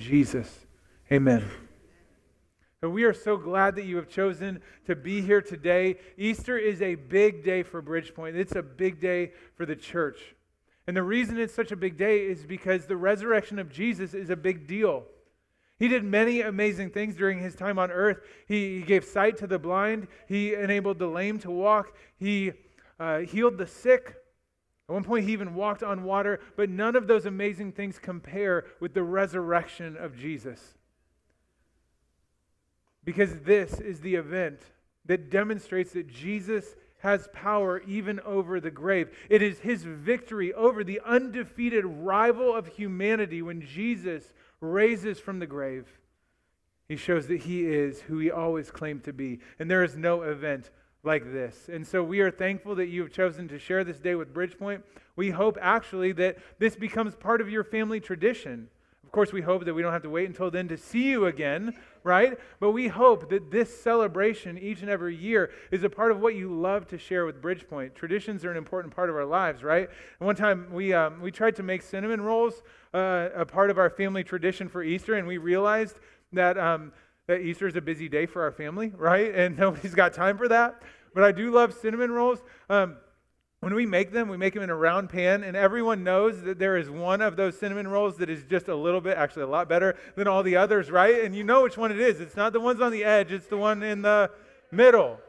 Jesus. Amen. And we are so glad that you have chosen to be here today. Easter is a big day for Bridgepoint. It's a big day for the church. And the reason it's such a big day is because the resurrection of Jesus is a big deal. He did many amazing things during his time on earth. He gave sight to the blind. He enabled the lame to walk. He healed the sick. At one point, he even walked on water. But none of those amazing things compare with the resurrection of Jesus. Because this is the event that demonstrates that Jesus has power even over the grave. It is his victory over the undefeated rival of humanity when Jesus raises from the grave. He shows that he is who he always claimed to be. And there is no event like this. And so we are thankful that you have chosen to share this day with Bridgepoint. We hope actually that this becomes part of your family tradition. Of course, we hope that we don't have to wait until then to see you again, right? But we hope that this celebration each and every year is a part of what you love to share with Bridgepoint. Traditions are an important part of our lives, right? And one time we tried to make cinnamon rolls a part of our family tradition for Easter, and we realized that Easter is a busy day for our family, right? And nobody's got time for that. But I do love cinnamon rolls. When we make them in a round pan, and everyone knows that there is one of those cinnamon rolls that is just a little bit, actually a lot better than all the others, right? And you know which one it is. It's not the ones on the edge, it's the one in the middle,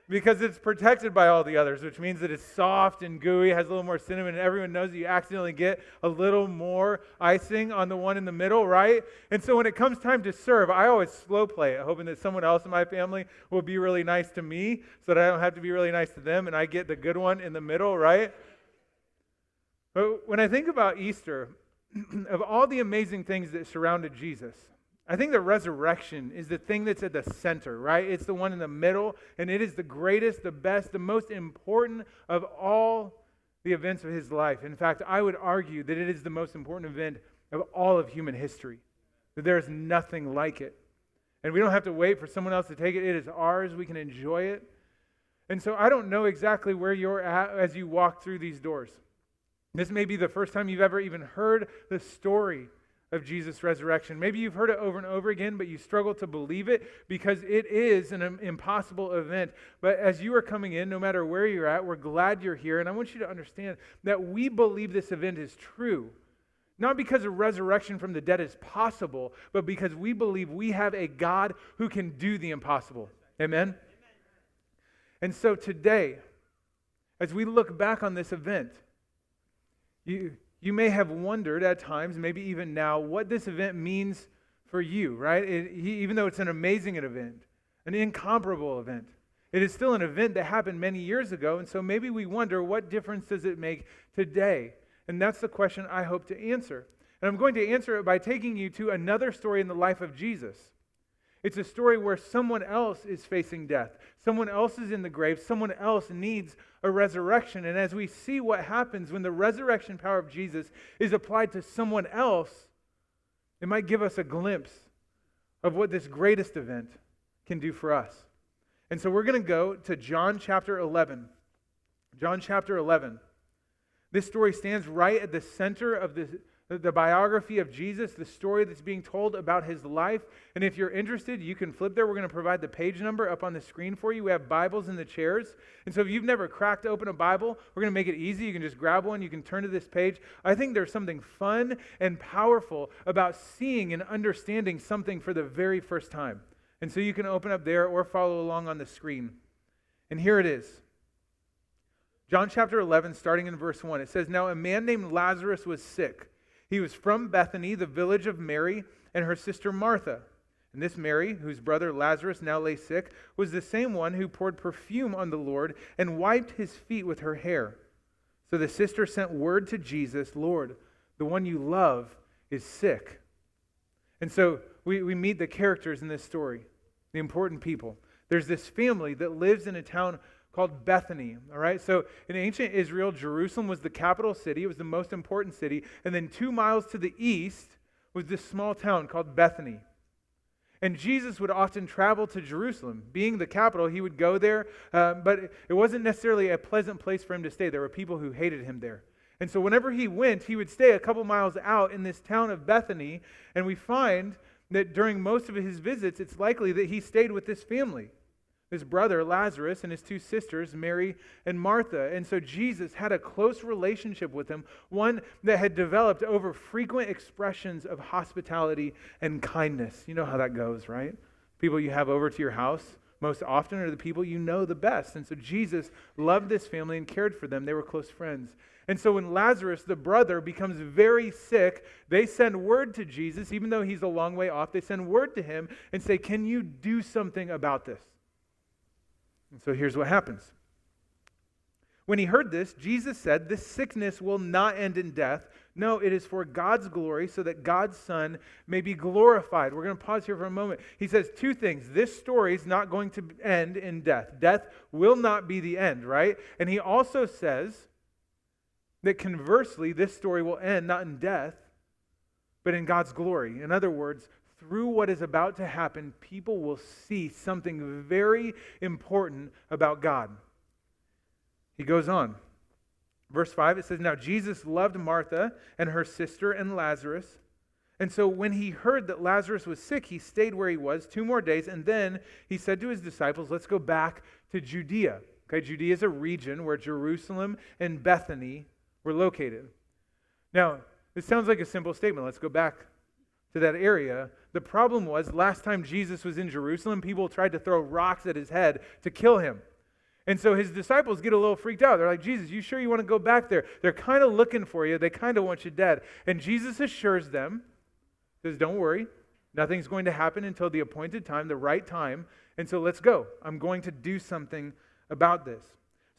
because it's protected by all the others, which means that it's soft and gooey, has a little more cinnamon, and everyone knows that you accidentally get a little more icing on the one in the middle, right? And so when it comes time to serve, I always slow play it, hoping that someone else in my family will be really nice to me so that I don't have to be really nice to them, and I get the good one in the middle, right? But when I think about Easter, of all the amazing things that surrounded Jesus, I think the resurrection is the thing that's at the center, right? It's the one in the middle, and it is the greatest, the best, the most important of all the events of his life. In fact, I would argue that it is the most important event of all of human history, that there is nothing like it. And we don't have to wait for someone else to take it. It is ours. We can enjoy it. And so I don't know exactly where you're at as you walk through these doors. This may be the first time you've ever even heard the story of Jesus' resurrection. Maybe you've heard it over and over again, but you struggle to believe it because it is an impossible event. But as you are coming in, no matter where you're at, we're glad you're here. And I want you to understand that we believe this event is true. Not because a resurrection from the dead is possible, but because we believe we have a God who can do the impossible. Amen? And so today, as we look back on this event, you may have wondered at times, maybe even now, what this event means for you, right? Even though it's an amazing event, an incomparable event, it is still an event that happened many years ago, and so maybe we wonder, what difference does it make today? And that's the question I hope to answer. And I'm going to answer it by taking you to another story in the life of Jesus. It's a story where someone else is facing death. Someone else is in the grave. Someone else needs a resurrection. And as we see what happens when the resurrection power of Jesus is applied to someone else, it might give us a glimpse of what this greatest event can do for us. And so we're going to go to John chapter 11. John chapter 11. This story stands right at the center of the biography of Jesus, the story that's being told about his life. And if you're interested, you can flip there. We're going to provide the page number up on the screen for you. We have Bibles in the chairs. And so if you've never cracked open a Bible, we're going to make it easy. You can just grab one. You can turn to this page. I think there's something fun and powerful about seeing and understanding something for the very first time. And so you can open up there or follow along on the screen. And here it is. John chapter 11, starting in verse 1. It says, "Now a man named Lazarus was sick. He was from Bethany, the village of Mary and her sister Martha. And this Mary, whose brother Lazarus now lay sick, was the same one who poured perfume on the Lord and wiped his feet with her hair. So the sister sent word to Jesus, 'Lord, the one you love is sick.'" And so we meet the characters in this story, the important people. There's this family that lives in a town called Bethany, all right? So in ancient Israel, Jerusalem was the capital city. It was the most important city. And then 2 miles to the east was this small town called Bethany. And Jesus would often travel to Jerusalem. Being the capital, he would go there, but it wasn't necessarily a pleasant place for him to stay. There were people who hated him there. And so whenever he went, he would stay a couple miles out in this town of Bethany, and we find that during most of his visits, it's likely that he stayed with this family, his brother Lazarus and his two sisters, Mary and Martha. And so Jesus had a close relationship with them, one that had developed over frequent expressions of hospitality and kindness. You know how that goes, right? People you have over to your house most often are the people you know the best. And so Jesus loved this family and cared for them. They were close friends. And so when Lazarus, the brother, becomes very sick, they send word to Jesus, even though he's a long way off. They send word to him and say, can you do something about this? And so here's what happens. When he heard this, Jesus said, this sickness will not end in death. No, it is for God's glory, so that God's Son may be glorified. We're going to pause here for a moment. He says two things. This story is not going to end in death. Death will not be the end, right? And he also says that conversely, this story will end not in death, but in God's glory. In other words, through what is about to happen, people will see something very important about God. He goes on. Verse 5, it says, now Jesus loved Martha and her sister and Lazarus. And so when he heard that Lazarus was sick, he stayed where he was 2 more days. And then he said to his disciples, let's go back to Judea. Okay, Judea is a region where Jerusalem and Bethany were located. Now, this sounds like a simple statement. Let's go back to that area. The problem was, last time Jesus was in Jerusalem, people tried to throw rocks at his head to kill him. And so his disciples get a little freaked out. They're like, Jesus, you sure you want to go back there? They're kind of looking for you. They kind of want you dead. And Jesus assures them, says, don't worry. Nothing's going to happen until the appointed time, the right time. And so let's go. I'm going to do something about this.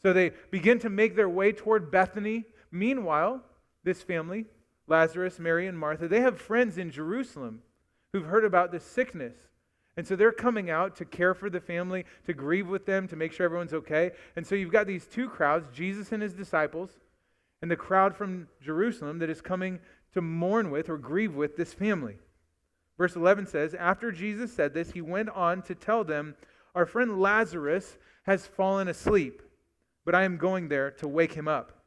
So they begin to make their way toward Bethany. Meanwhile, this family, Lazarus, Mary, and Martha, they have friends in Jerusalem who've heard about this sickness. And so they're coming out to care for the family, to grieve with them, to make sure everyone's okay. And so you've got these two crowds, Jesus and his disciples, and the crowd from Jerusalem that is coming to mourn with or grieve with this family. Verse 11 says, after Jesus said this, he went on to tell them, our friend Lazarus has fallen asleep, but I am going there to wake him up.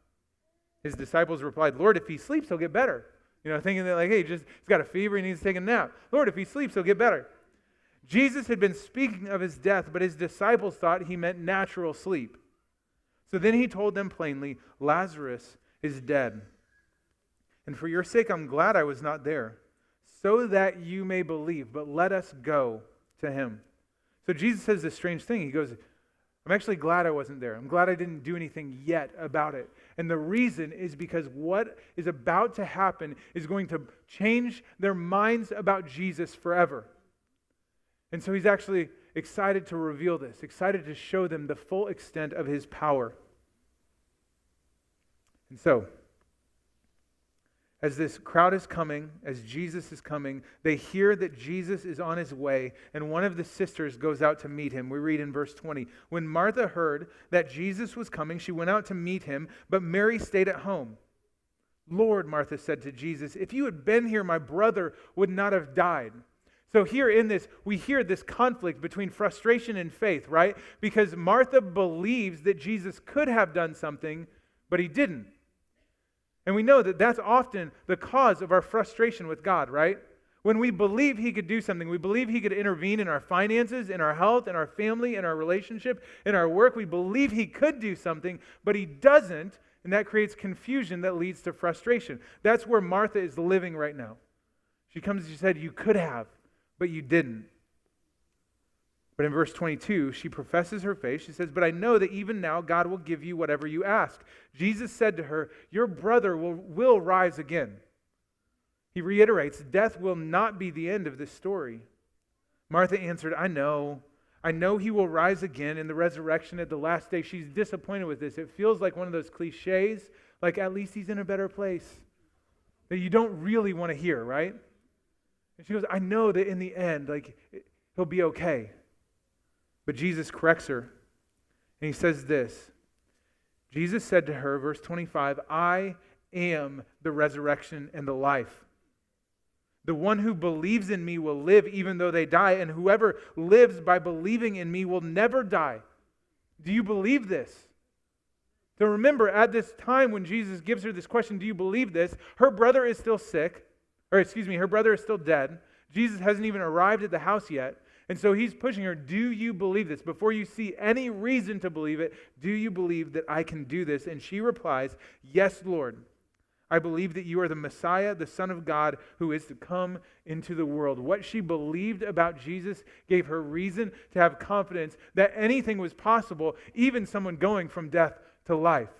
His disciples replied, Lord, if he sleeps, he'll get better. You know, thinking that like, hey, he's got a fever, he needs to take a nap. Lord, if he sleeps, he'll get better. Jesus had been speaking of his death, but his disciples thought he meant natural sleep. So then he told them plainly, Lazarus is dead. And for your sake, I'm glad I was not there, so that you may believe, but let us go to him. So Jesus says this strange thing. He goes, I'm actually glad I wasn't there. I'm glad I didn't do anything yet about it. And the reason is because what is about to happen is going to change their minds about Jesus forever. And so he's actually excited to reveal this, excited to show them the full extent of his power. And so, as this crowd is coming, as Jesus is coming, they hear that Jesus is on his way, and one of the sisters goes out to meet him. We read in verse 20, when Martha heard that Jesus was coming, she went out to meet him, but Mary stayed at home. Lord, Martha said to Jesus, if you had been here, my brother would not have died. So here in this, we hear this conflict between frustration and faith, right? Because Martha believes that Jesus could have done something, but he didn't. And we know that that's often the cause of our frustration with God, right? When we believe he could do something, we believe he could intervene in our finances, in our health, in our family, in our relationship, in our work. We believe he could do something, but he doesn't, and that creates confusion that leads to frustration. That's where Martha is living right now. She comes and she said, you could have, but you didn't. But in verse 22, she professes her faith. She says, but I know that even now God will give you whatever you ask. Jesus said to her, your brother will rise again. He reiterates, death will not be the end of this story. Martha answered, I know he will rise again in the resurrection at the last day. She's disappointed with this. It feels like one of those cliches, like at least he's in a better place, that you don't really want to hear, right? And she goes, I know that in the end, he'll be okay. But Jesus corrects her, and he says this. Jesus said to her, verse 25, I am the resurrection and the life. The one who believes in me will live even though they die, and whoever lives by believing in me will never die. Do you believe this? So remember, at this time when Jesus gives her this question, do you believe this? Her brother is still sick, her brother is still dead. Jesus hasn't even arrived at the house yet. And so he's pushing her, do you believe this? Before you see any reason to believe it, do you believe that I can do this? And she replies, yes, Lord. I believe that you are the Messiah, the Son of God, who is to come into the world. What she believed about Jesus gave her reason to have confidence that anything was possible, even someone going from death to life.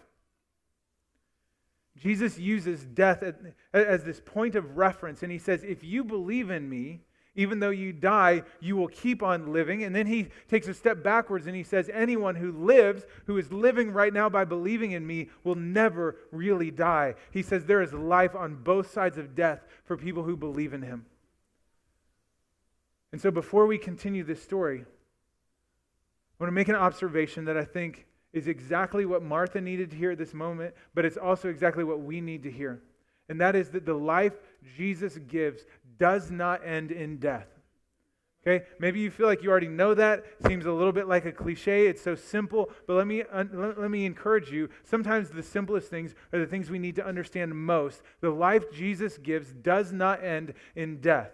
Jesus uses death as this point of reference, and he says, if you believe in me, even though you die, you will keep on living. And then he takes a step backwards and he says, anyone who is living right now by believing in me, will never really die. He says there is life on both sides of death for people who believe in him. And so before we continue this story, I want to make an observation that I think is exactly what Martha needed to hear at this moment, but it's also exactly what we need to hear. And that is that the life Jesus gives does not end in death. Okay? Maybe you feel like you already know that. Seems a little bit like a cliche. It's so simple. But let me encourage you. Sometimes the simplest things are the things we need to understand most. The life Jesus gives does not end in death.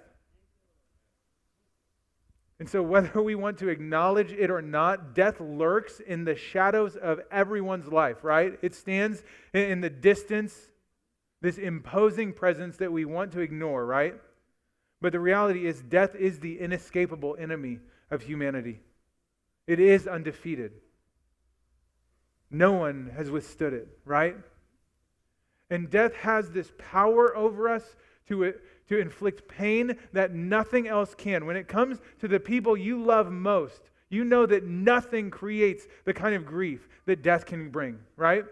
And so whether we want to acknowledge it or not, death lurks in the shadows of everyone's life, right? It stands in the distance, this imposing presence that we want to ignore, right? But the reality is death is the inescapable enemy of humanity. It is undefeated. No one has withstood it, right? And death has this power over us to inflict pain that nothing else can. When it comes to the people you love most, you know that nothing creates the kind of grief that death can bring, right?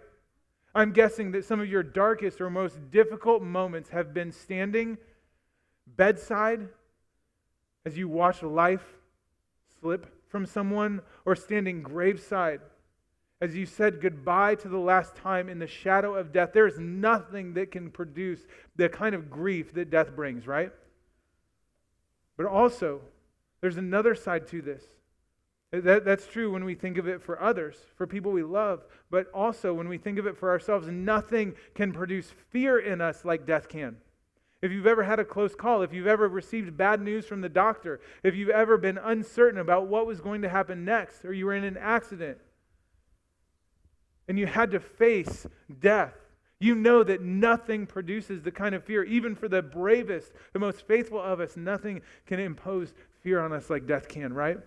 I'm guessing that some of your darkest or most difficult moments have been standing bedside as you watch life slip from someone, or standing graveside as you said goodbye to the last time in the shadow of death. There is nothing that can produce the kind of grief that death brings, right? But also, there's another side to this. That's true when we think of it for others, for people we love, but also when we think of it for ourselves, nothing can produce fear in us like death can. If you've ever had a close call, if you've ever received bad news from the doctor, if you've ever been uncertain about what was going to happen next, or you were in an accident, and you had to face death, you know that nothing produces the kind of fear, even for the bravest, the most faithful of us, nothing can impose fear on us like death can, right?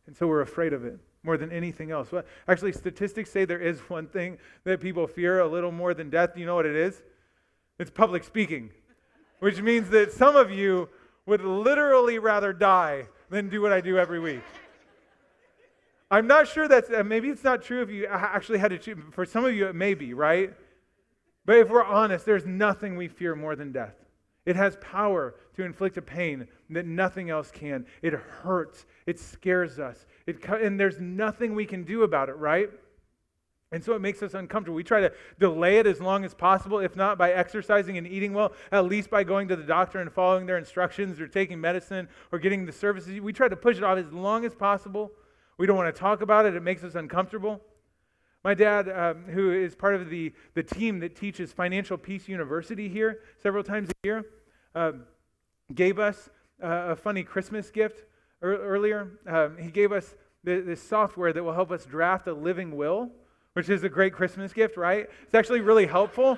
And so we're afraid of it more than anything else. Well, actually, statistics say there is one thing that people fear a little more than death. Do you know what it is? It's public speaking, which means that some of you would literally rather die than do what I do every week. I'm not sure that's, maybe it's not true if you actually had to choose. For some of you, it may be, right? But if we're honest, there's nothing we fear more than death. It has power to inflict a pain that nothing else can. It hurts. It scares us. And there's nothing we can do about it, right? And so it makes us uncomfortable. We try to delay it as long as possible, if not by exercising and eating well, at least by going to the doctor and following their instructions, or taking medicine, or getting the services. We try to push it off as long as possible. We don't want to talk about it. It makes us uncomfortable. My dad, who is part of the team that teaches Financial Peace University here several times a year, gave us a funny Christmas gift earlier. He gave us this software that will help us draft a living will, which is a great Christmas gift, right? It's actually really helpful.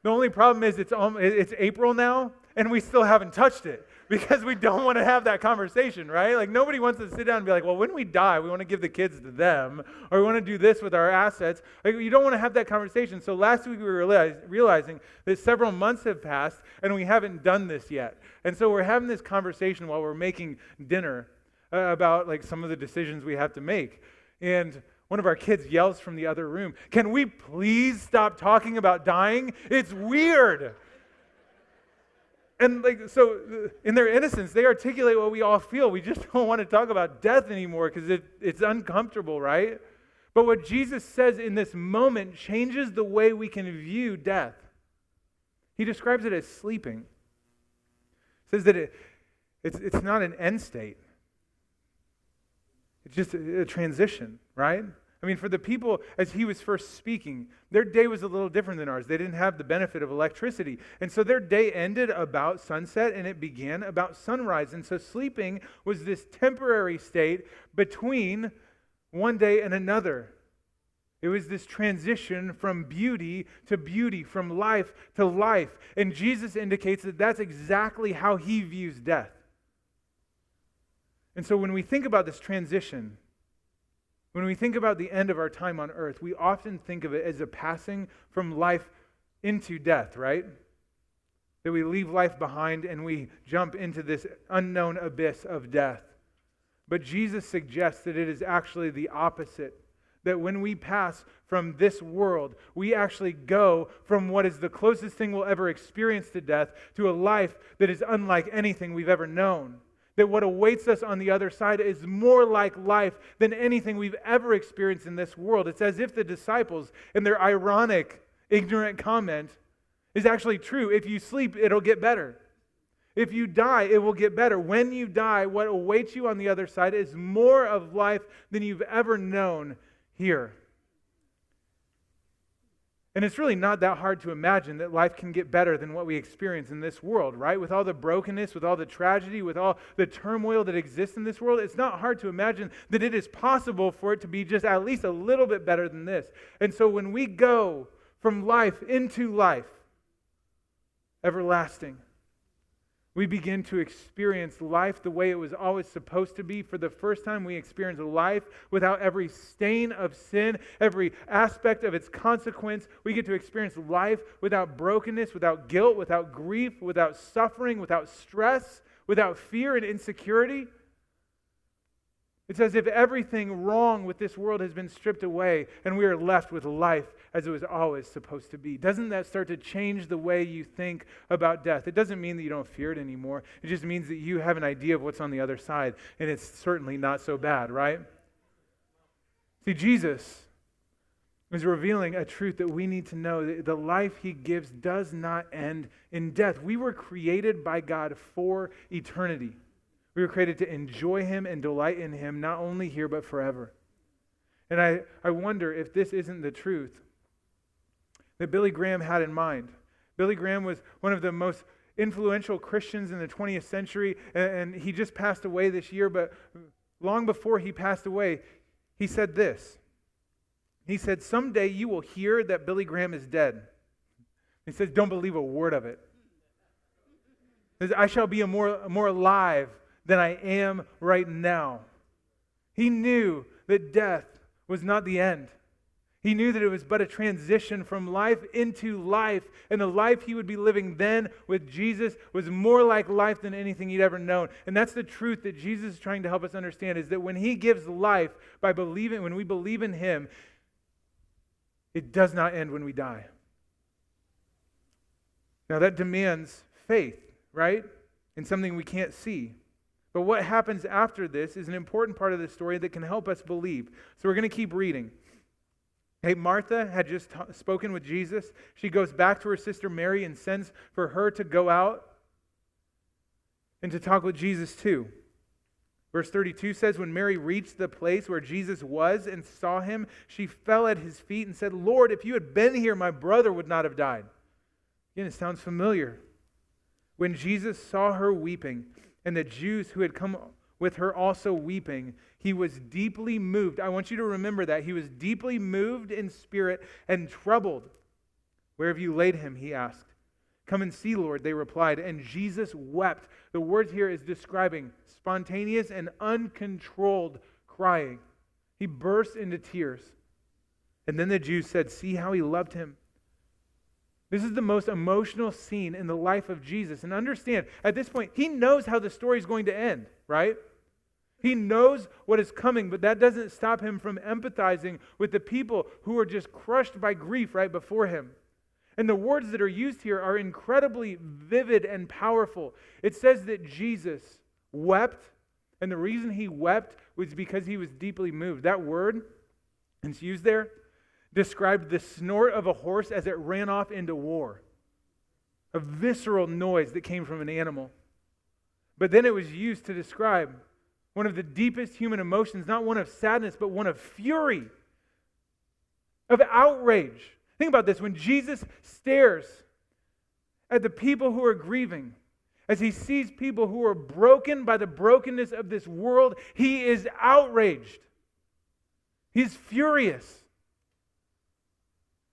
The only problem is it's April now, and we still haven't touched it, because we don't want to have that conversation, right? Like, nobody wants to sit down and be like, well, when we die, we want to give the kids to them, or we want to do this with our assets. Like, you don't want to have that conversation. So last week we were realizing that several months have passed, and we haven't done this yet. And so we're having this conversation while we're making dinner about like some of the decisions we have to make. And one of our kids yells from the other room, "Can we please stop talking about dying? It's weird." And like, so in their innocence, they articulate what we all feel. We just don't want to talk about death anymore because it's uncomfortable, right? But what Jesus says in this moment changes the way we can view death. He describes it as sleeping. He says that it's not an end state. It's just a transition, right? I mean, for the people, as he was first speaking, their day was a little different than ours. They didn't have the benefit of electricity. And so their day ended about sunset and it began about sunrise. And so sleeping was this temporary state between one day and another. It was this transition from beauty to beauty, from life to life. And Jesus indicates that that's exactly how he views death. And so when we think about this transition, when we think about the end of our time on earth, we often think of it as a passing from life into death, right? That we leave life behind and we jump into this unknown abyss of death. But Jesus suggests that it is actually the opposite. That when we pass from this world, we actually go from what is the closest thing we'll ever experience to death to a life that is unlike anything we've ever known. That what awaits us on the other side is more like life than anything we've ever experienced in this world. It's as if the disciples, in their ironic, ignorant comment, is actually true. If you sleep, it'll get better. If you die, it will get better. When you die, what awaits you on the other side is more of life than you've ever known here. And it's really not that hard to imagine that life can get better than what we experience in this world, right? With all the brokenness, with all the tragedy, with all the turmoil that exists in this world, it's not hard to imagine that it is possible for it to be just at least a little bit better than this. And so when we go from life into life, everlasting, we begin to experience life the way it was always supposed to be. For the first time, we experience life without every stain of sin, every aspect of its consequence. We get to experience life without brokenness, without guilt, without grief, without suffering, without stress, without fear and insecurity. It's as if everything wrong with this world has been stripped away and we are left with life as it was always supposed to be. Doesn't that start to change the way you think about death? It doesn't mean that you don't fear it anymore. It just means that you have an idea of what's on the other side, and it's certainly not so bad, right? See, Jesus is revealing a truth that we need to know, that the life he gives does not end in death. We were created by God for eternity. We were created to enjoy him and delight in him, not only here, but forever. And I wonder if this isn't the truth that Billy Graham had in mind. Billy Graham was one of the most influential Christians in the 20th century, and he just passed away this year, but long before he passed away, he said this. He said, "Someday you will hear that Billy Graham is dead." He says, "Don't believe a word of it." He says, "I shall be more alive than I am right now." He knew that death was not the end. He knew that it was but a transition from life into life, and the life he would be living then with Jesus was more like life than anything he'd ever known. And that's the truth that Jesus is trying to help us understand, is that when he gives life by believing, when we believe in him, it does not end when we die. Now that demands faith, right? In something we can't see. But what happens after this is an important part of the story that can help us believe. So we're going to keep reading. Hey, Martha had just spoken with Jesus. She goes back to her sister Mary and sends for her to go out and to talk with Jesus too. Verse 32 says, when Mary reached the place where Jesus was and saw him, she fell at his feet and said, "Lord, if you had been here, my brother would not have died." Again, it sounds familiar. When Jesus saw her weeping, and the Jews who had come with her also weeping, he was deeply moved. I want you to remember that. He was deeply moved in spirit and troubled. "Where have you laid him?" he asked. "Come and see, Lord," they replied. And Jesus wept. The word here is describing spontaneous and uncontrolled crying. He burst into tears. And then the Jews said, "See how he loved him." This is the most emotional scene in the life of Jesus. And understand, at this point, he knows how the story is going to end, right? He knows what is coming, but that doesn't stop him from empathizing with the people who are just crushed by grief right before him. And the words that are used here are incredibly vivid and powerful. It says that Jesus wept, and the reason he wept was because he was deeply moved. That word, it's used there, described the snort of a horse as it ran off into war. A visceral noise that came from an animal. But then it was used to describe one of the deepest human emotions, not one of sadness, but one of fury. of outrage. Think about this. When Jesus stares at the people who are grieving, as he sees people who are broken by the brokenness of this world, he is outraged. He's furious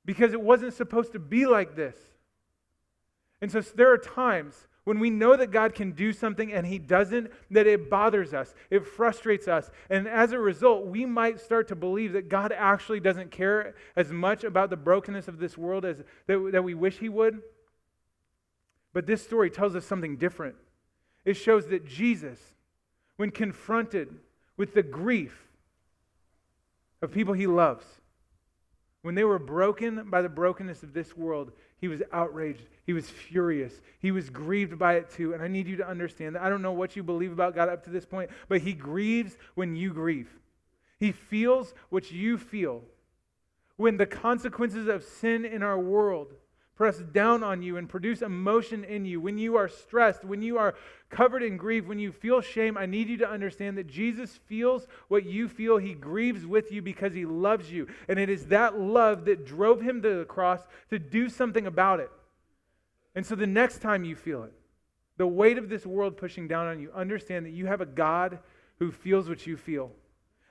because it wasn't supposed to be like this. And so there are times when we know that God can do something and he doesn't, that it bothers us, it frustrates us. And as a result, we might start to believe that God actually doesn't care as much about the brokenness of this world as that we wish he would. But this story tells us something different. It shows that Jesus, when confronted with the grief of people he loves, when they were broken by the brokenness of this world, he was outraged. He was furious. He was grieved by it too. And I need you to understand that I don't know what you believe about God up to this point, but he grieves when you grieve. He feels what you feel. When the consequences of sin in our world press down on you and produce emotion in you, when you are stressed, when you are covered in grief, when you feel shame, I need you to understand that Jesus feels what you feel. He grieves with you because he loves you. And it is that love that drove him to the cross to do something about it. And so the next time you feel it, the weight of this world pushing down on you, understand that you have a God who feels what you feel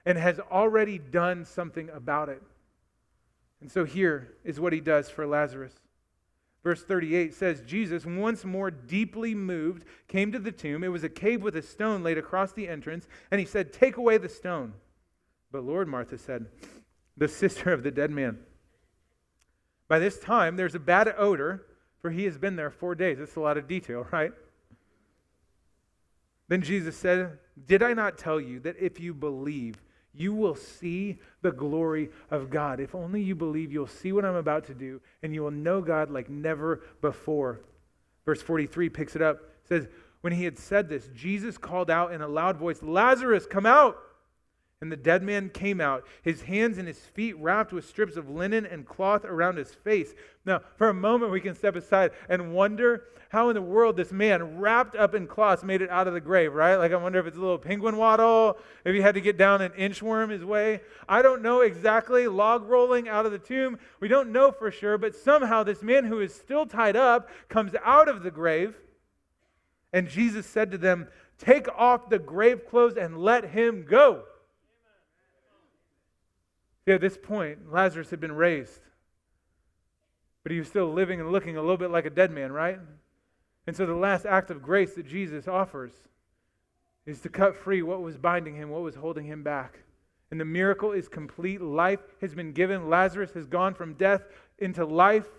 and has already done something about it. And so here is what he does for Lazarus. Verse 38 says, Jesus, once more deeply moved, came to the tomb. It was a cave with a stone laid across the entrance, and he said, "Take away the stone." "But Lord," Martha said, the sister of the dead man, "by this time there's a bad odor, for he has been there 4 days." That's a lot of detail, right? Then Jesus said, "Did I not tell you that if you believe, you will see the glory of God?" If only you believe, you'll see what I'm about to do, and you will know God like never before. Verse 43 picks it up. It says, when he had said this, Jesus called out in a loud voice, "Lazarus, come out!" And the dead man came out, his hands and his feet wrapped with strips of linen and cloth around his face. Now, for a moment, we can step aside and wonder how in the world this man wrapped up in cloths made it out of the grave, right? Like, I wonder if it's a little penguin waddle, if he had to get down and inchworm his way. I don't know exactly, log rolling out of the tomb. We don't know for sure, but somehow this man who is still tied up comes out of the grave. And Jesus said to them, "Take off the grave clothes and let him go." See, at this point, Lazarus had been raised, but he was still living and looking a little bit like a dead man, right? And so the last act of grace that Jesus offers is to cut free what was binding him, what was holding him back. And the miracle is complete. Life has been given. Lazarus has gone from death into life.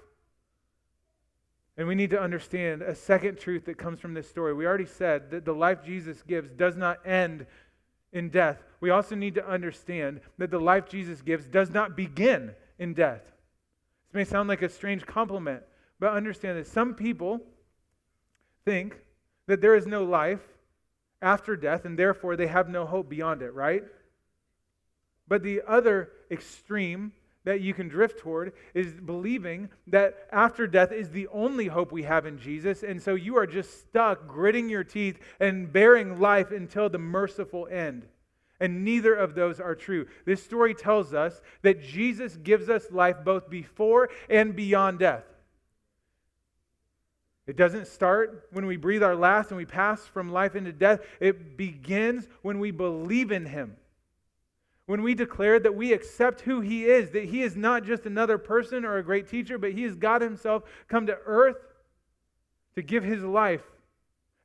And we need to understand a second truth that comes from this story. We already said that the life Jesus gives does not end in death. We also need to understand that the life Jesus gives does not begin in death. This may sound like a strange compliment, but understand that some people think that there is no life after death and therefore they have no hope beyond it, right? But the other extreme that you can drift toward is believing that after death is the only hope we have in Jesus, and so you are just stuck gritting your teeth and bearing life until the merciful end. And neither of those are true. This story tells us that Jesus gives us life both before and beyond death. It doesn't start when we breathe our last and we pass from life into death. It begins when we believe in him. When we declare that we accept who he is, that he is not just another person or a great teacher, but he is God himself come to earth to give his life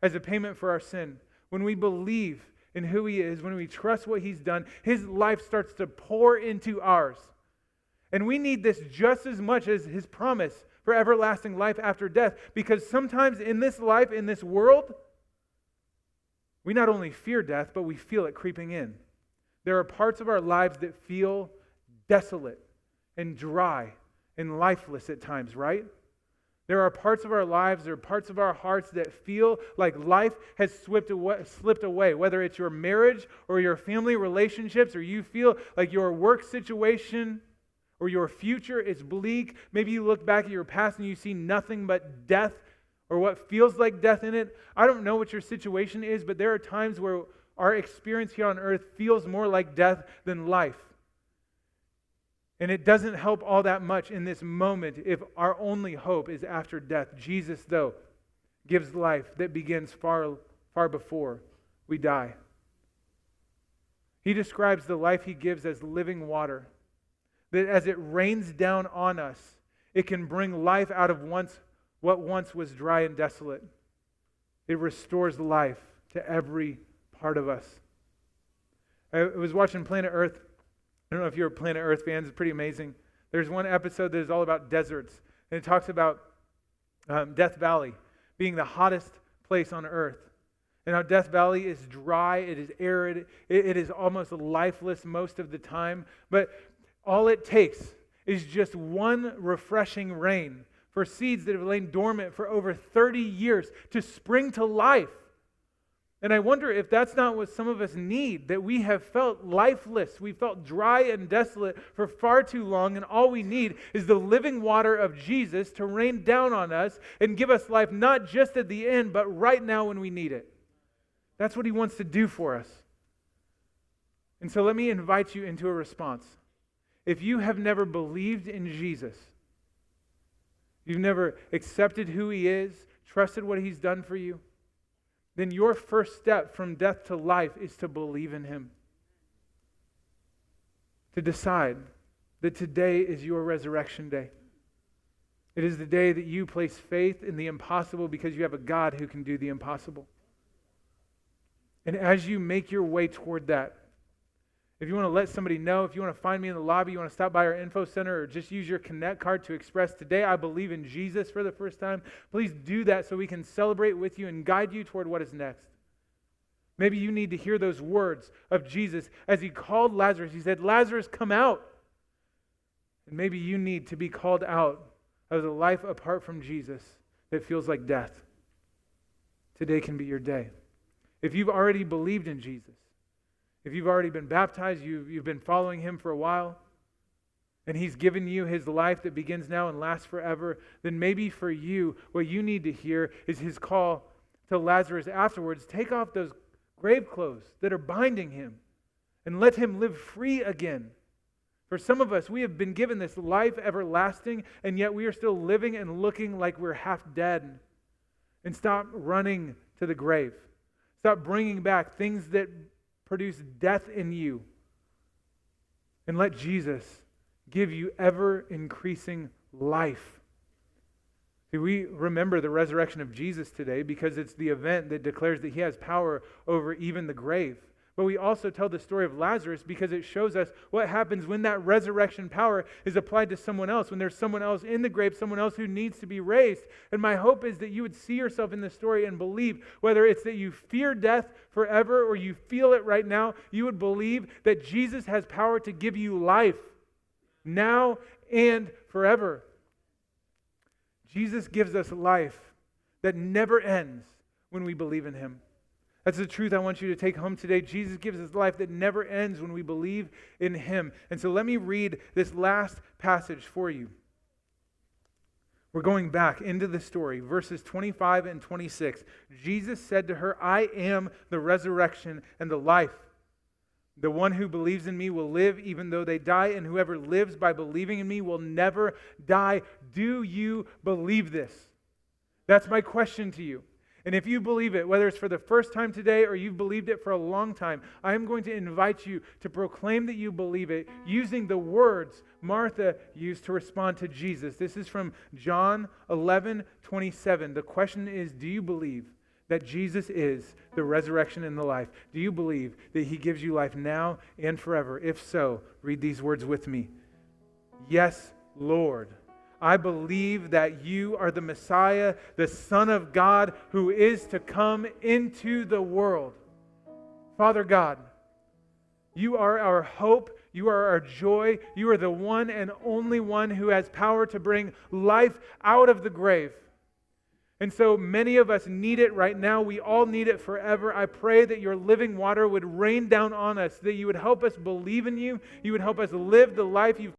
as a payment for our sin. When we believe in who he is, when we trust what he's done, his life starts to pour into ours. And we need this just as much as his promise for everlasting life after death, because sometimes in this life, in this world, we not only fear death, but we feel it creeping in. There are parts of our lives that feel desolate and dry and lifeless at times, right? There are parts of our lives, there are parts of our hearts that feel like life has slipped away, whether it's your marriage or your family relationships, or you feel like your work situation or your future is bleak. Maybe you look back at your past and you see nothing but death or what feels like death in it. I don't know what your situation is, but there are times where our experience here on earth feels more like death than life. And it doesn't help all that much in this moment if our only hope is after death. Jesus, though, gives life that begins far, far before we die. He describes the life he gives as living water, that as it rains down on us, it can bring life out of what once was dry and desolate. It restores life to every part of us. I was watching Planet Earth. I don't know if you're Planet Earth fans. It's pretty amazing. There's one episode that is all about deserts, and it talks about Death Valley being the hottest place on Earth. And how Death Valley is dry, it is arid, it is almost lifeless most of the time. But all it takes is just one refreshing rain for seeds that have lain dormant for over 30 years to spring to life. And I wonder if that's not what some of us need, that we have felt lifeless. We felt dry and desolate for far too long, and all we need is the living water of Jesus to rain down on us and give us life not just at the end, but right now when we need it. That's what he wants to do for us. And so let me invite you into a response. If you have never believed in Jesus, you've never accepted who he is, trusted what he's done for you, then your first step from death to life is to believe in him. To decide that today is your resurrection day. It is the day that you place faith in the impossible because you have a God who can do the impossible. And as you make your way toward that, if you want to let somebody know, if you want to find me in the lobby, you want to stop by our info center or just use your Connect card to express, today I believe in Jesus for the first time, please do that so we can celebrate with you and guide you toward what is next. Maybe you need to hear those words of Jesus as he called Lazarus. He said, Lazarus, come out. And maybe you need to be called out of the life apart from Jesus that feels like death. Today can be your day. If you've already believed in Jesus, if you've already been baptized, you've been following him for a while, and he's given you his life that begins now and lasts forever, then maybe for you, what you need to hear is his call to Lazarus afterwards. Take off those grave clothes that are binding him and let him live free again. For some of us, we have been given this life everlasting, and yet we are still living and looking like we're half dead. And stop running to the grave. Stop bringing back things that produce death in you. And let Jesus give you ever-increasing life. See, we remember the resurrection of Jesus today because it's the event that declares that he has power over even the grave. But we also tell the story of Lazarus because it shows us what happens when that resurrection power is applied to someone else, when there's someone else in the grave, someone else who needs to be raised. And my hope is that you would see yourself in this story and believe, whether it's that you fear death forever or you feel it right now, you would believe that Jesus has power to give you life now and forever. Jesus gives us life that never ends when we believe in him. That's the truth I want you to take home today. Jesus gives us life that never ends when we believe in him. And so let me read this last passage for you. We're going back into the story, verses 25 and 26. Jesus said to her, I am the resurrection and the life. The one who believes in me will live even though they die, and whoever lives by believing in me will never die. Do you believe this? That's my question to you. And if you believe it, whether it's for the first time today or you've believed it for a long time, I am going to invite you to proclaim that you believe it using the words Martha used to respond to Jesus. This is from John 11:27. The question is, do you believe that Jesus is the resurrection and the life? Do you believe that he gives you life now and forever? If so, read these words with me. Yes, Lord. I believe that you are the Messiah, the Son of God, who is to come into the world. Father God, you are our hope. You are our joy. You are the one and only one who has power to bring life out of the grave. And so many of us need it right now. We all need it forever. I pray that your living water would rain down on us, that you would help us believe in you. You would help us live the life you've